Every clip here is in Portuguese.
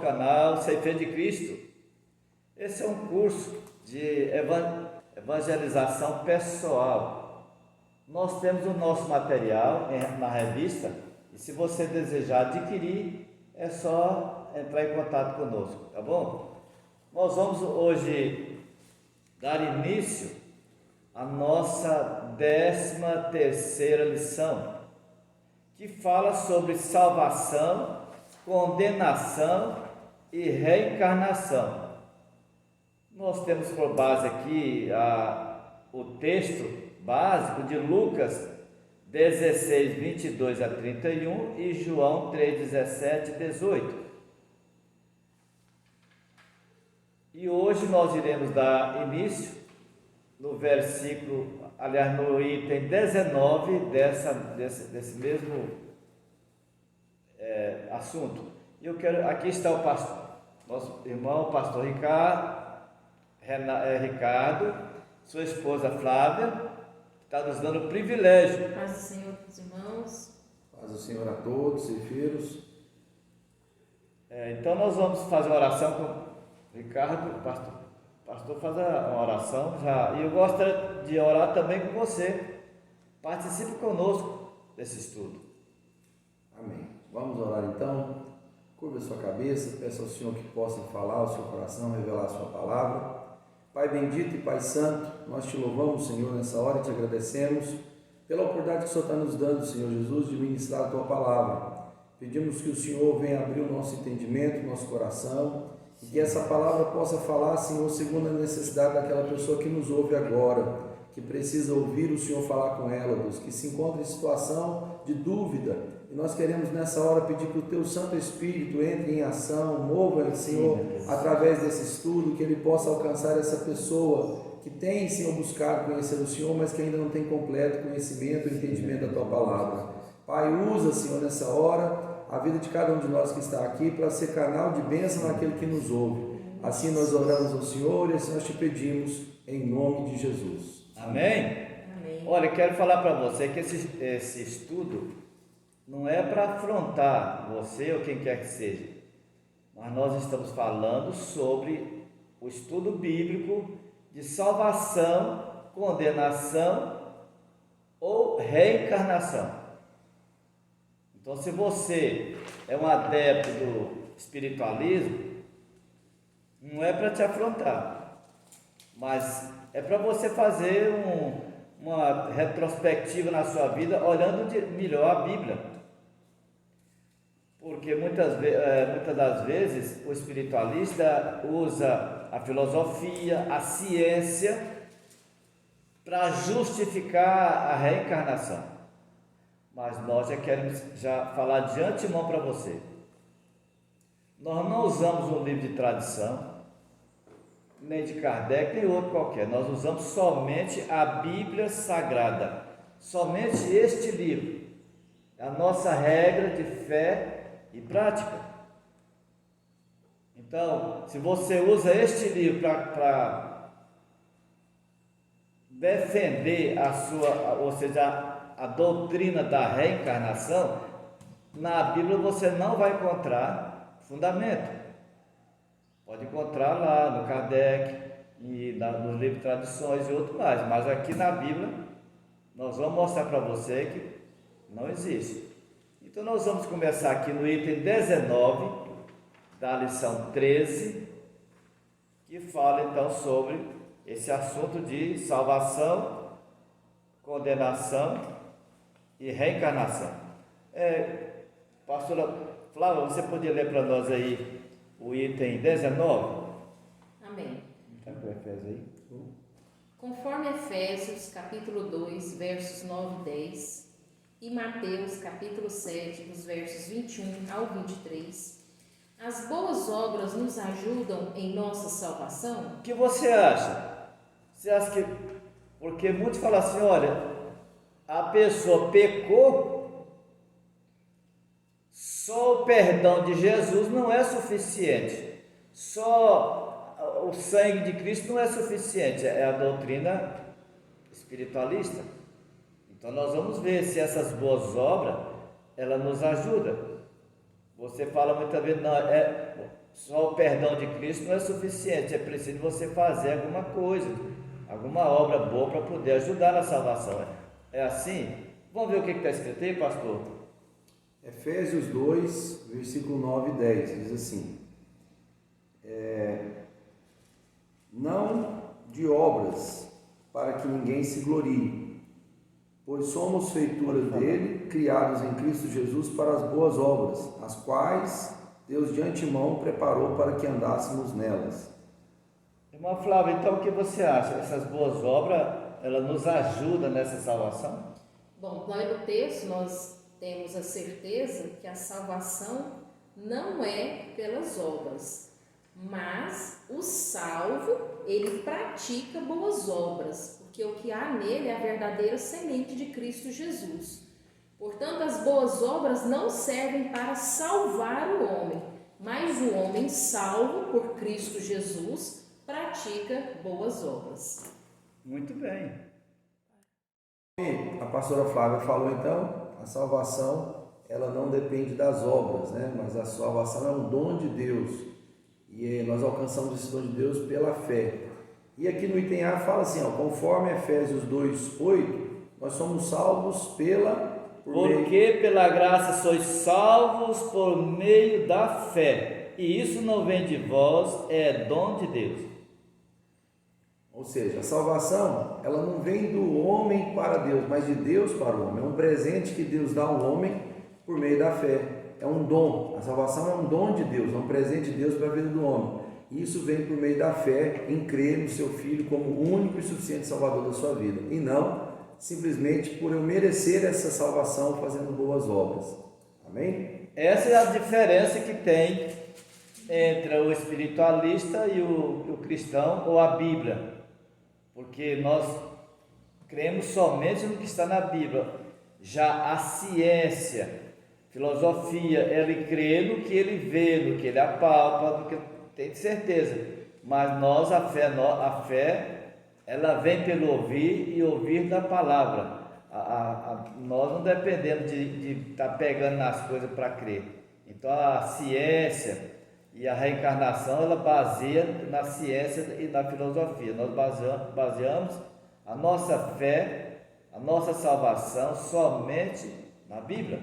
canal Ceifeiro de Cristo. Esse é um curso de evangelização pessoal. Nós temos o nosso material na revista e se você desejar adquirir, é só entrar em contato conosco, tá bom? Nós vamos hoje dar início à nossa 13ª lição, que fala sobre salvação, condenação e reencarnação. Nós temos por base aqui o texto básico de Lucas 16, 22 a 31 e João 3, 17 e 18. E hoje nós iremos dar início no versículo, aliás, no item 19 desse mesmo assunto. Aqui está o pastor, nosso irmão, o pastor Ricardo, sua esposa Flávia, que está nos dando o privilégio. Paz do Senhor para os irmãos. Paz do Senhor a todos, ceifeiros. Então nós vamos fazer uma oração com o Ricardo, o pastor faz uma oração já, e eu gostaria de orar também com você. Participe conosco desse estudo. Amém. Vamos orar então. Curva a sua cabeça, peça ao Senhor que possa falar ao seu coração, revelar a sua palavra. Pai bendito e Pai santo, nós te louvamos, Senhor, nessa hora e te agradecemos pela oportunidade que o Senhor está nos dando, Senhor Jesus, de ministrar a tua palavra. Pedimos que o Senhor venha abrir o nosso entendimento, o nosso coração, e que essa palavra possa falar, Senhor, segundo a necessidade daquela pessoa que nos ouve agora, que precisa ouvir o Senhor falar com ela, Deus, que se encontra em situação de dúvida. E nós queremos nessa hora pedir que o Teu Santo Espírito entre em ação, mova, Senhor, através desse estudo, que ele possa alcançar essa pessoa que tem, Senhor, buscado conhecer o Senhor, mas que ainda não tem completo conhecimento e entendimento da Tua palavra. Pai, usa, Senhor, nessa hora, a vida de cada um de nós que está aqui para ser canal de bênção naquele que nos ouve. Assim nós oramos ao Senhor e assim nós te pedimos em nome de Jesus. Amém? Amém. Olha, eu quero falar para você que esse estudo não é para afrontar você ou quem quer que seja, mas nós estamos falando sobre o estudo bíblico de salvação, condenação ou reencarnação. Então, se você é um adepto do espiritualismo, não é para te afrontar, mas é para você fazer uma retrospectiva na sua vida, olhando melhor a Bíblia. Porque muitas das vezes o espiritualista usa a filosofia, a ciência, para justificar a reencarnação. Mas nós já queremos falar de antemão para você. Nós não usamos um livro de tradição, nem de Kardec, nem outro qualquer. Nós usamos somente a Bíblia Sagrada, somente este livro. É a nossa regra de fé e prática. Então, se você usa este livro para defender a doutrina da reencarnação, na Bíblia você não vai encontrar fundamento. Pode encontrar lá no Kardec e nos livros de tradições e outro mais, mas aqui na Bíblia nós vamos mostrar para você que não existe. Então nós vamos começar aqui no item 19 da lição 13, que fala então sobre esse assunto de salvação, condenação e reencarnação. Pastora Flávia, você podia ler para nós aí o item 19? Amém. Está com Efésios aí? Conforme Efésios, capítulo 2, versos 9 e 10, e Mateus, capítulo 7, dos versos 21 ao 23, as boas obras nos ajudam em nossa salvação? O que você acha? Você acha que... Porque muitos falam assim, olha, a pessoa pecou, só o perdão de Jesus não é suficiente, só o sangue de Cristo não é suficiente, é a doutrina espiritualista. Então nós vamos ver se essas boas obras, ela nos ajudam. Você fala muitas vezes, não, só o perdão de Cristo não é suficiente, é preciso você fazer alguma coisa, alguma obra boa para poder ajudar na salvação. É assim? Vamos ver o que está escrito aí, pastor? Efésios 2, versículo 9 e 10, diz assim: não de obras, para que ninguém se glorie, pois somos feitura dele, criados em Cristo Jesus para as boas obras, as quais Deus de antemão preparou para que andássemos nelas. Irmã Flávia, então o que você acha? Essas boas obras, ela nos ajuda nessa salvação? Bom, lá no texto nós temos a certeza que a salvação não é pelas obras, mas o salvo, ele pratica boas obras, porque o que há nele é a verdadeira semente de Cristo Jesus. Portanto, as boas obras não servem para salvar o homem, mas o homem salvo por Cristo Jesus pratica boas obras. Muito bem. A pastora Flávia falou então, a salvação ela não depende das obras, né? Mas a salvação é um dom de Deus e nós alcançamos esse dom de Deus pela fé. E aqui no item A fala assim, conforme Efésios 2:8, nós somos salvos porque pela graça sois salvos por meio da fé, e isso não vem de vós, é dom de Deus. Ou seja, a salvação, ela não vem do homem para Deus, mas de Deus para o homem. É um presente que Deus dá ao homem por meio da fé. É um dom. A salvação é um dom de Deus, é um presente de Deus para a vida do homem. E isso vem por meio da fé em crer no seu Filho como o único e suficiente Salvador da sua vida. E não simplesmente por eu merecer essa salvação fazendo boas obras. Amém? Essa é a diferença que tem entre o espiritualista e o cristão ou a Bíblia. Porque nós cremos somente no que está na Bíblia. Já a ciência, filosofia, ele crê no que ele vê, no que ele apalpa, no que tem certeza. Mas nós, a fé, ela vem pelo ouvir e ouvir da palavra. Nós não dependemos de estar pegando nas coisas para crer. Então a ciência e a reencarnação, ela baseia na ciência e na filosofia. Nós baseamos a nossa fé, a nossa salvação somente na Bíblia.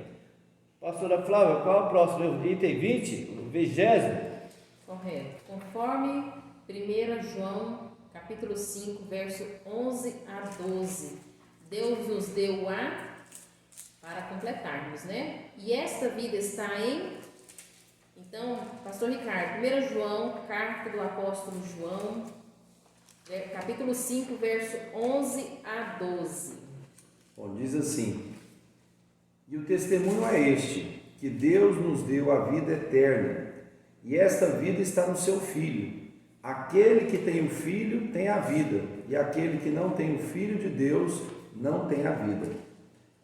Pastora Flávia, qual é o próximo item 20? O 20º? Correto. Conforme 1 João, capítulo 5, verso 11 a 12. Deus nos deu para completarmos, né? E esta vida está em... Então, pastor Ricardo, 1 João, carta do apóstolo João, capítulo 5, verso 11 a 12. Bom, diz assim: e o testemunho é este, que Deus nos deu a vida eterna, e esta vida está no seu Filho. Aquele que tem o Filho tem a vida, e aquele que não tem o Filho de Deus não tem a vida.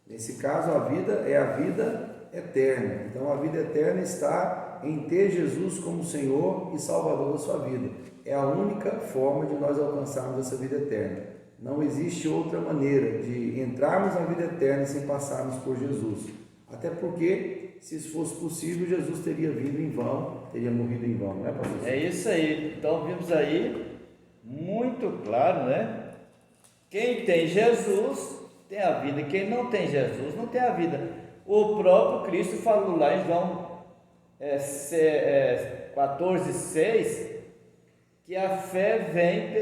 Nesse caso, a vida é a vida eterna. Então, a vida eterna está em ter Jesus como Senhor e Salvador da sua vida. É a única forma de nós alcançarmos essa vida eterna. Não existe outra maneira de entrarmos na vida eterna sem passarmos por Jesus. Até porque, se isso fosse possível, Jesus teria vindo em vão, teria morrido em vão, não é, pastor? É isso aí. Então vimos aí, muito claro, né? Quem tem Jesus tem a vida, quem não tem Jesus não tem a vida. O próprio Cristo falou lá em João 14:6, que a fé vem,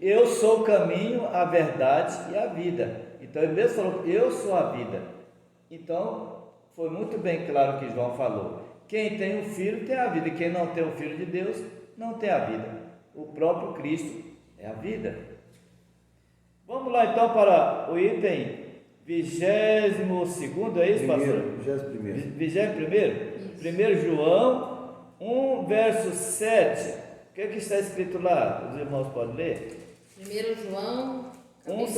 eu sou o caminho, a verdade e a vida. Então ele mesmo falou, eu sou a vida. Então foi muito bem claro o que João falou. Quem tem o Filho tem a vida, quem não tem o Filho de Deus não tem a vida. O próprio Cristo é a vida. Vamos lá então para o item 22º, é isso, pastor? 21º? 1 João 1, verso 7. O que está escrito lá? Os irmãos podem ler? 1 João, capítulo 1,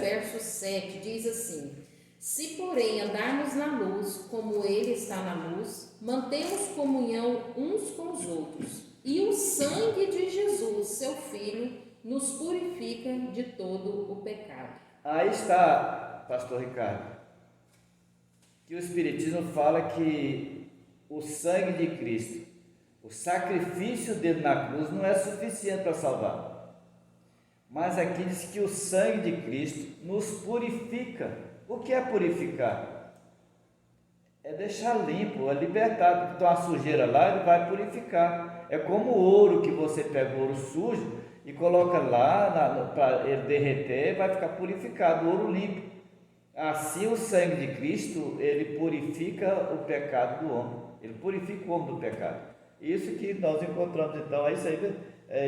verso 7, diz assim: se, porém, andarmos na luz, como Ele está na luz, mantemos comunhão uns com os outros, e o sangue de Jesus, seu Filho, nos purifica de todo o pecado. Aí está, pastor Ricardo, que o Espiritismo fala que o sangue de Cristo, o sacrifício dele na cruz não é suficiente para salvar. Mas aqui diz que o sangue de Cristo nos purifica. O que é purificar? É deixar limpo, é libertar. Porque tem uma sujeira lá, ele vai purificar. É como o ouro, que você pega o ouro sujo e coloca lá para ele derreter, vai ficar purificado, o ouro limpo. Assim o sangue de Cristo, ele purifica o pecado do homem, ele purifica o homem do pecado. Isso que nós encontramos então, é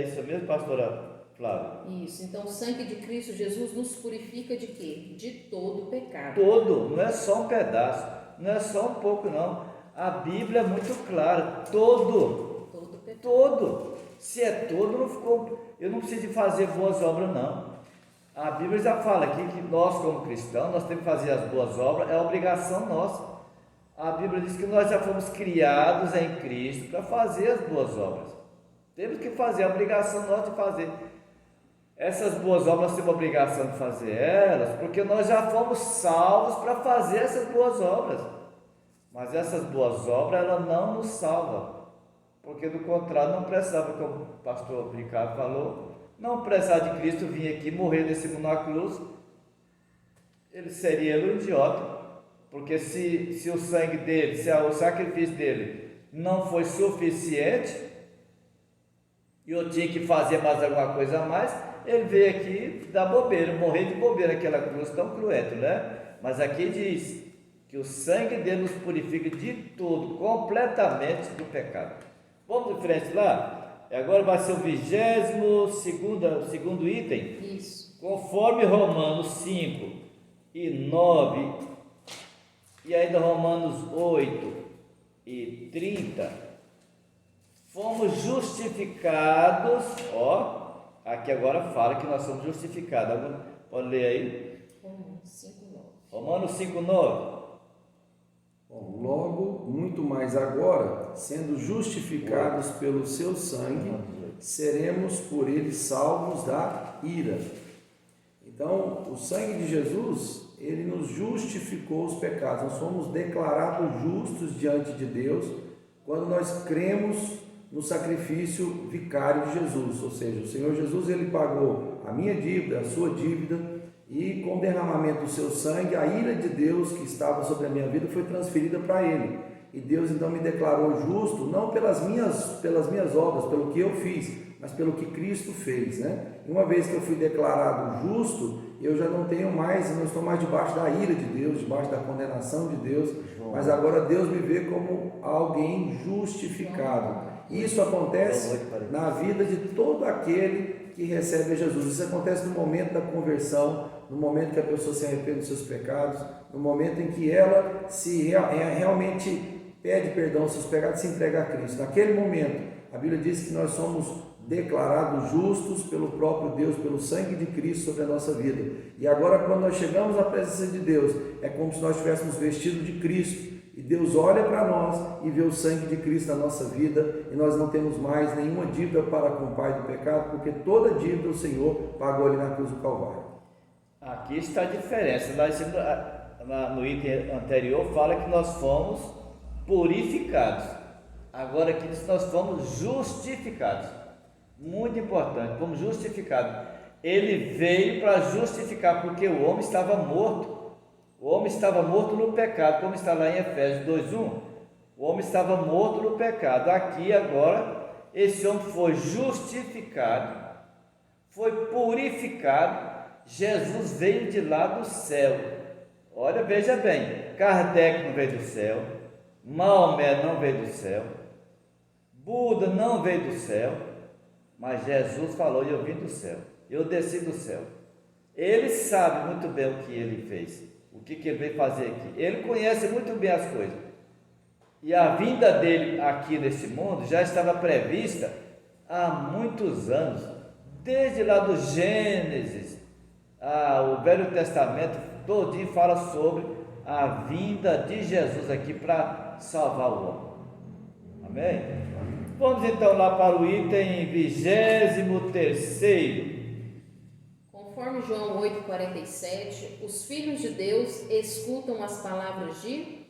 isso mesmo, pastora Flávia? Isso, então o sangue de Cristo Jesus nos purifica de quê? De todo pecado. Todo, não é só um pedaço, não é só um pouco não, a Bíblia é muito clara, todo pecado. Todo, se é todo, não ficou, eu não preciso de fazer boas obras não. A Bíblia já fala aqui que nós, como cristãos, nós temos que fazer as boas obras, é obrigação nossa. A Bíblia diz que nós já fomos criados em Cristo para fazer as boas obras. Temos que fazer, é obrigação nossa de fazer. Essas boas obras, nós temos a obrigação de fazer elas, porque nós já fomos salvos para fazer essas boas obras. Mas essas boas obras, elas não nos salvam. Porque do contrário, não precisava, como o pastor Ricardo falou, não precisar de Cristo vir aqui morrer nesse mundo na cruz, ele seria um idiota, porque se o sangue dele, se o sacrifício dele não foi suficiente, e eu tinha que fazer mais alguma coisa a mais, ele veio aqui dar bobeira, morrer de bobeira naquela cruz tão cruenta, né? Mas aqui diz que o sangue dele nos purifica de tudo, completamente do pecado. Vamos de frente lá? Agora vai ser o 22º item. Isso. Conforme Romanos 5 e 9, e ainda Romanos 8 e 30, fomos justificados, aqui agora fala que nós somos justificados. Pode ler aí? Romanos 5:9. Romanos 5:9. Bom, logo, muito mais agora, sendo justificados pelo seu sangue, seremos por ele salvos da ira. Então, o sangue de Jesus, ele nos justificou os pecados. Nós fomos declarados justos diante de Deus quando nós cremos no sacrifício vicário de Jesus. Ou seja, o Senhor Jesus, ele pagou a minha dívida, a sua dívida, e com o derramamento do seu sangue, a ira de Deus que estava sobre a minha vida foi transferida para ele. E Deus então me declarou justo, não pelas minhas obras, pelo que eu fiz, mas pelo que Cristo fez, né? E uma vez que eu fui declarado justo, eu já não estou mais debaixo da ira de Deus, debaixo da condenação de Deus, mas agora Deus me vê como alguém justificado. Isso acontece na vida de todo aquele que recebe a Jesus. Isso acontece no momento da conversão, no momento que a pessoa se arrepende dos seus pecados, no momento em que ela realmente pede perdão dos seus pecados e se entrega a Cristo. Naquele momento, a Bíblia diz que nós somos declarados justos pelo próprio Deus, pelo sangue de Cristo sobre a nossa vida. E agora, quando nós chegamos à presença de Deus, é como se nós estivéssemos vestidos de Cristo. E Deus olha para nós e vê o sangue de Cristo na nossa vida, e nós não temos mais nenhuma dívida para com o Pai do pecado, porque toda dívida o Senhor pagou ali na cruz do Calvário. Aqui está a diferença. No item anterior fala que nós fomos purificados. Agora aqui diz que nós fomos justificados. Muito importante, fomos justificados. Ele veio para justificar, porque o homem estava morto. O homem estava morto no pecado, como está lá em Efésios 2:1. O homem estava morto no pecado. Aqui agora, esse homem foi justificado, foi purificado. Jesus veio de lá do céu. Olha, veja bem, Kardec não veio do céu, Maomé não veio do céu, Buda não veio do céu, mas Jesus falou: eu vim do céu, eu desci do céu. Ele sabe muito bem o que ele fez, o que ele veio fazer aqui. Ele conhece muito bem as coisas. E a vinda dele aqui nesse mundo já estava prevista há muitos anos, desde lá do Gênesis. O Velho Testamento todinho fala sobre a vinda de Jesus aqui para salvar o homem. Amém? Vamos então lá para o item 23º. Conforme João 8,47, os filhos de Deus escutam as palavras de...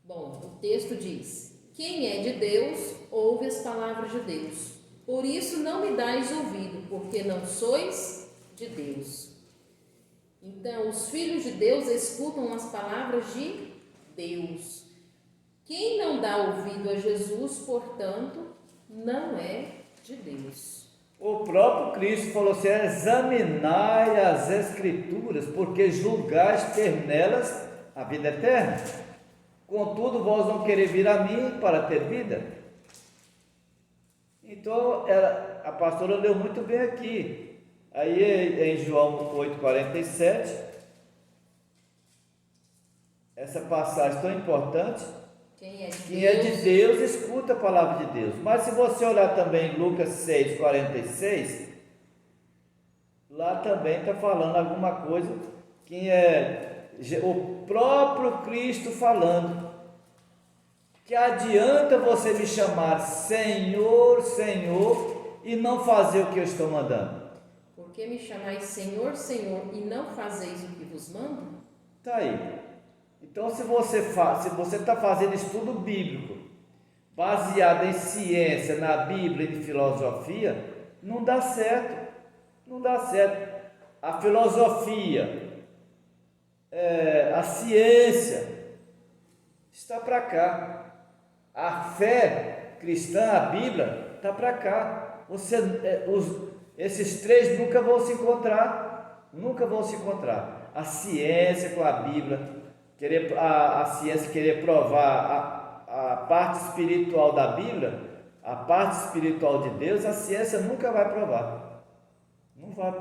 Bom, o texto diz: Quem é de Deus, ouve as palavras de Deus. Por isso não me dais ouvido, porque não sois de Deus. Então, os filhos de Deus escutam as palavras de Deus. Quem não dá ouvido a Jesus, portanto, não é de Deus. O próprio Cristo falou assim: examinai as Escrituras, porque julgais ter nelas a vida eterna. Contudo, vós não quereis vir a mim para ter vida. Então, a pastora leu muito bem aqui. Aí em João 8,47, essa passagem tão importante. Quem é de Deus, escuta a palavra de Deus. Mas se você olhar também em Lucas 6,46, lá também está falando alguma coisa que é o próprio Cristo falando. Que adianta você me chamar Senhor, Senhor, e não fazer o que eu estou mandando? Porque me chamais Senhor, Senhor, e não fazeis o que vos mando? Está aí. Então, se você está fazendo estudo bíblico, baseado em ciência, na Bíblia e em filosofia, não dá certo. Não dá certo. A filosofia, a ciência, está para cá. A fé cristã, a Bíblia, está para cá. Esses três nunca vão se encontrar. Nunca vão se encontrar. A ciência com a Bíblia, a ciência querer provar a parte espiritual da Bíblia, a parte espiritual de Deus, a ciência nunca vai provar. Não vai,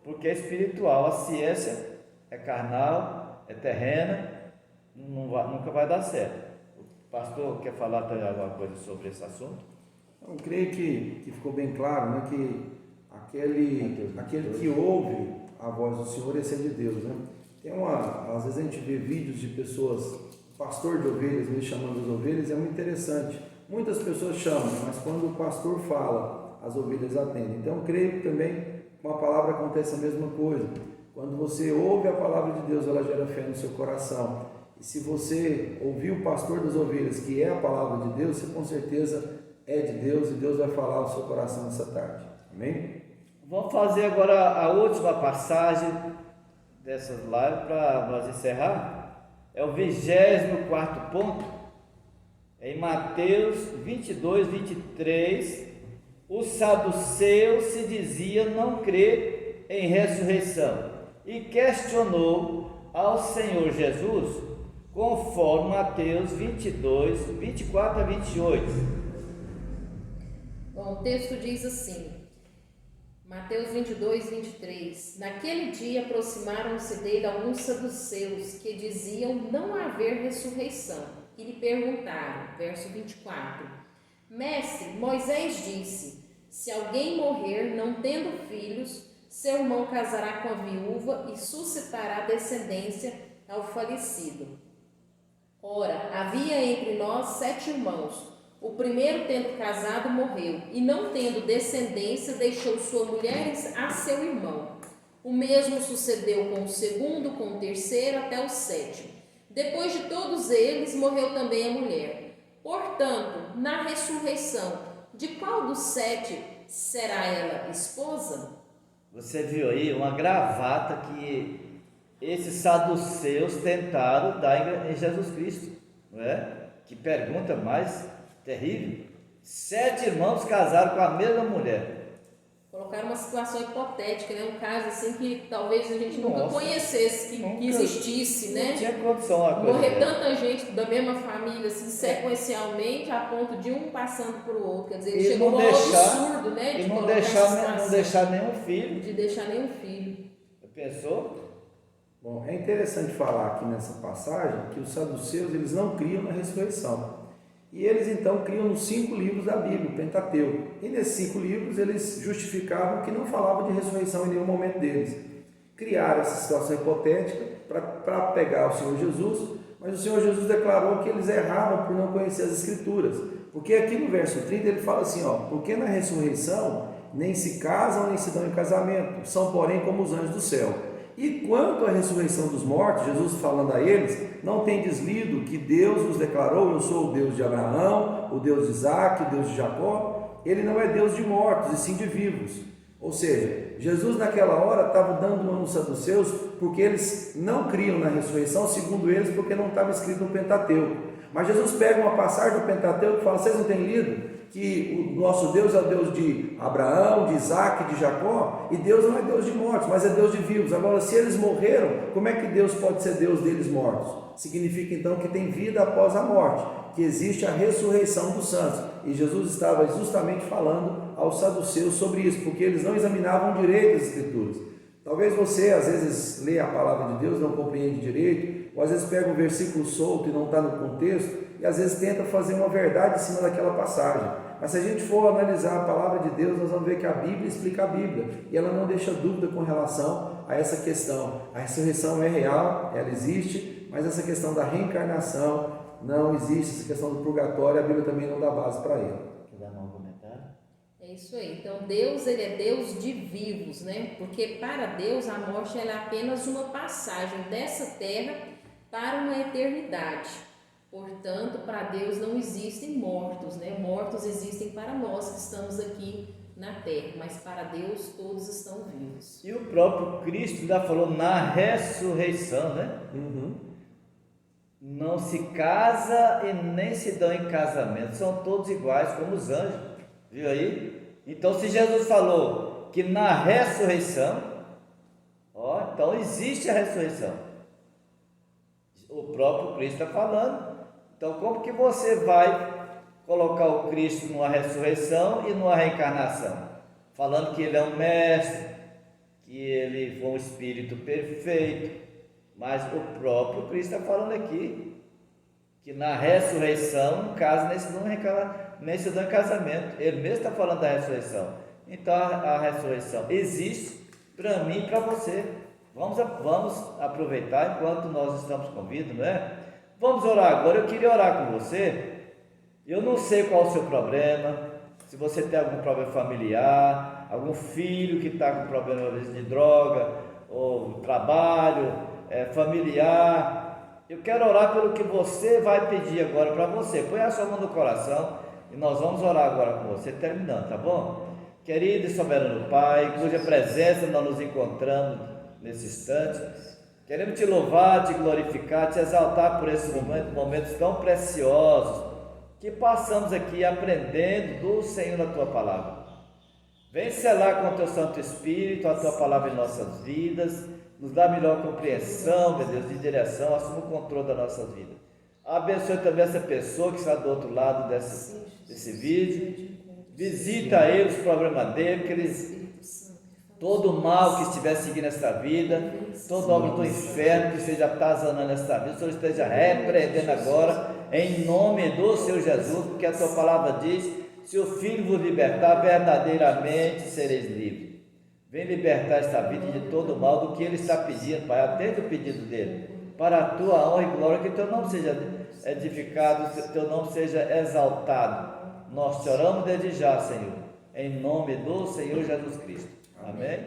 porque é espiritual. A ciência é carnal, é terrena, nunca vai dar certo. O pastor quer falar também alguma coisa sobre esse assunto? Eu creio que ficou bem claro, né, que aquele que ouve a voz do Senhor, esse é de Deus, né? Às vezes a gente vê vídeos de pessoas, pastor de ovelhas, me chamando as ovelhas, é muito interessante. Muitas pessoas chamam, mas quando o pastor fala, as ovelhas atendem. Então eu creio que também com a palavra acontece a mesma coisa. Quando você ouve a palavra de Deus, ela gera fé no seu coração. E se você ouvir o pastor das ovelhas, que é a palavra de Deus, você com certeza é de Deus e Deus vai falar ao seu coração nessa tarde. Amém? Vamos fazer agora a última passagem dessas lives para nós encerrar. É o 24º ponto. Em Mateus 22, 23, os saduceus se diziam não crer em ressurreição e questionou ao Senhor Jesus, conforme Mateus 22, 24 a 28. Bom, o texto diz assim, Mateus 22, 23. Naquele dia aproximaram-se dele alguns saduceus que diziam não haver ressurreição e lhe perguntaram, verso 24, Mestre, Moisés disse, se alguém morrer não tendo filhos, seu irmão casará com a viúva e suscitará descendência ao falecido. Ora, havia entre nós 7 irmãos. O primeiro, tendo casado, morreu, e não tendo descendência, deixou sua mulher a seu irmão. O mesmo sucedeu com o segundo, com o terceiro, até o 7º. Depois de todos eles, morreu também a mulher. Portanto, na ressurreição, de qual dos 7 será ela esposa? Você viu aí uma gravata que esses saduceus tentaram dar em Jesus Cristo, não é? Que pergunta mais terrível. 7 irmãos casaram com a mesma mulher. Colocaram uma situação hipotética, né? Um caso assim que talvez a gente nunca Nossa, conhecesse, que existisse, né? Não tinha condição uma coisa Morrer dessa. tanta gente da mesma família, assim, sequencialmente, a ponto de um passando para o outro. Quer dizer, E chegou não ao deixar- absurdo, né? E de não colocar essa deixar situação, nenhum filho. de deixar nenhum filho. Pensou? Bom, é interessante falar aqui nessa passagem que os saduceus eles não criam na ressurreição. E eles então criam nos 5 livros da Bíblia, o Pentateuco. E nesses 5 livros eles justificavam que não falava de ressurreição em nenhum momento deles. Criaram essa situação hipotética para pegar o Senhor Jesus, mas o Senhor Jesus declarou que eles erravam por não conhecer as Escrituras. Porque aqui no verso 30 ele fala assim, porque na ressurreição nem se casam nem se dão em casamento, são porém como os anjos do céu. E quanto à ressurreição dos mortos, Jesus falando a eles, não tendes lido que Deus nos declarou: eu sou o Deus de Abraão, o Deus de Isaac, o Deus de Jacó? Ele não é Deus de mortos, e sim de vivos. Ou seja, Jesus naquela hora estava dando uma nos saduceus, porque eles não criam na ressurreição, segundo eles, porque não estava escrito no Pentateuco. Mas Jesus pega uma passagem do Pentateuco e fala: vocês não têm lido que o nosso Deus é o Deus de Abraão, de Isaac, de Jacó? E Deus não é Deus de mortos, mas é Deus de vivos. Agora, se eles morreram, como é que Deus pode ser Deus deles mortos? Significa então que tem vida após a morte, que existe a ressurreição dos santos. E Jesus estava justamente falando aos saduceus sobre isso, porque eles não examinavam direito as Escrituras. Talvez você às vezes lê a palavra de Deus, não compreende direito, ou às vezes pega um versículo solto e não está no contexto, e às vezes tenta fazer uma verdade em cima daquela passagem. Mas se a gente for analisar a palavra de Deus, nós vamos ver que a Bíblia explica a Bíblia, e ela não deixa dúvida com relação a essa questão. A ressurreição é real, ela existe, mas essa questão da reencarnação não existe, essa questão do purgatório, a Bíblia também não dá base para ela. Quer dar um comentário? É isso aí. Então, Deus, ele é Deus de vivos, né? Porque para Deus a morte ela é apenas uma passagem dessa terra para uma eternidade. Portanto, para Deus não existem mortos, né? Mortos existem para nós que estamos aqui na terra, mas para Deus todos estão vivos. E o próprio Cristo ainda falou na ressurreição, né? Não se casa e nem se dão em casamento, são todos iguais como os anjos, viu aí? Então, se Jesus falou que na ressurreição, então existe a ressurreição. O próprio Cristo está falando. Então, como que você vai colocar o Cristo numa ressurreição e numa reencarnação? Falando que ele é um mestre, que ele foi um espírito perfeito, mas o próprio Cristo está falando aqui que na ressurreição, no caso, nem se dá em casamento. Ele mesmo está falando da ressurreição. Então, a ressurreição existe para mim e para você. Vamos aproveitar enquanto nós estamos com vida, não é? Vamos orar agora. Eu queria orar com você. Eu não sei qual é o seu problema, se você tem algum problema familiar, algum filho que está com problema às vezes de droga, ou trabalho, familiar. Eu quero orar pelo que você vai pedir agora para você. Põe a sua mão no coração e nós vamos orar agora com você, terminando, tá bom? Querido e soberano Pai, cuja presença nós nos encontramos nesse instante, queremos te louvar, te glorificar, te exaltar por esses momentos tão preciosos que passamos aqui aprendendo do Senhor a tua palavra. Vem selar com o teu Santo Espírito a tua palavra em nossas vidas, nos dá melhor compreensão, meu Deus, de direção, assuma o controle da nossa vida. Abençoe também essa pessoa que está do outro lado desse vídeo. Visita ele, os problemas dele, que eles, todo mal que estiver seguindo esta vida, todo obra do inferno que esteja atazanando esta vida, o Senhor esteja repreendendo agora, em nome do Senhor Jesus, porque a tua palavra diz: se o Filho vos libertar, verdadeiramente sereis livres. Vem libertar esta vida de todo mal, do que ele está pedindo, Pai, atende o pedido dele, para a tua honra e glória, que teu nome seja edificado, teu nome seja exaltado. Nós te oramos desde já, Senhor, em nome do Senhor Jesus Cristo. Amém?